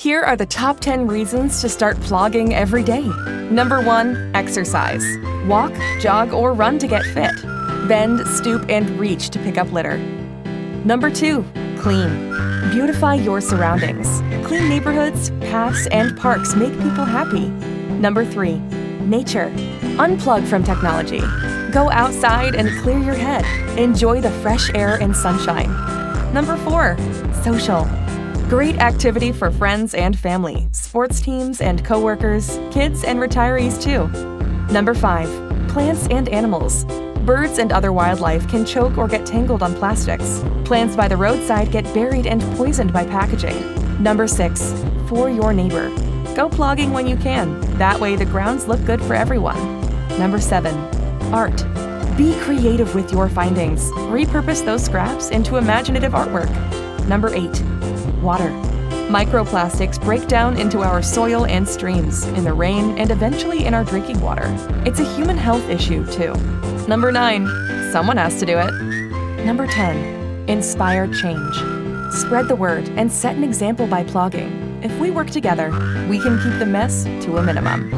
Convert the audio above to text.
Here are the top 10 reasons to start plogging every day. Number 1, exercise. Walk, jog, or run to get fit. Bend, stoop, and reach to pick up litter. Number 2, clean. Beautify your surroundings. Clean neighborhoods, paths, and parks make people happy. Number 3, nature. Unplug from technology. Go outside and clear your head. Enjoy the fresh air and sunshine. Number 4, social. Great activity for friends and family, sports teams and coworkers, kids and retirees too. Number 5, plants and animals. Birds and other wildlife can choke or get tangled on plastics. Plants by the roadside get buried and poisoned by packaging. Number 6, for your neighbor. Go plogging when you can. That way the grounds look good for everyone. Number 7, art. Be creative with your findings. Repurpose those scraps into imaginative artwork. Number 8, water. Microplastics break down into our soil and streams, in the rain, and eventually in our drinking water. It's a human health issue, too. Number 9, someone has to do it. Number 10, inspire change. Spread the word and set an example by plogging. If we work together, we can keep the mess to a minimum.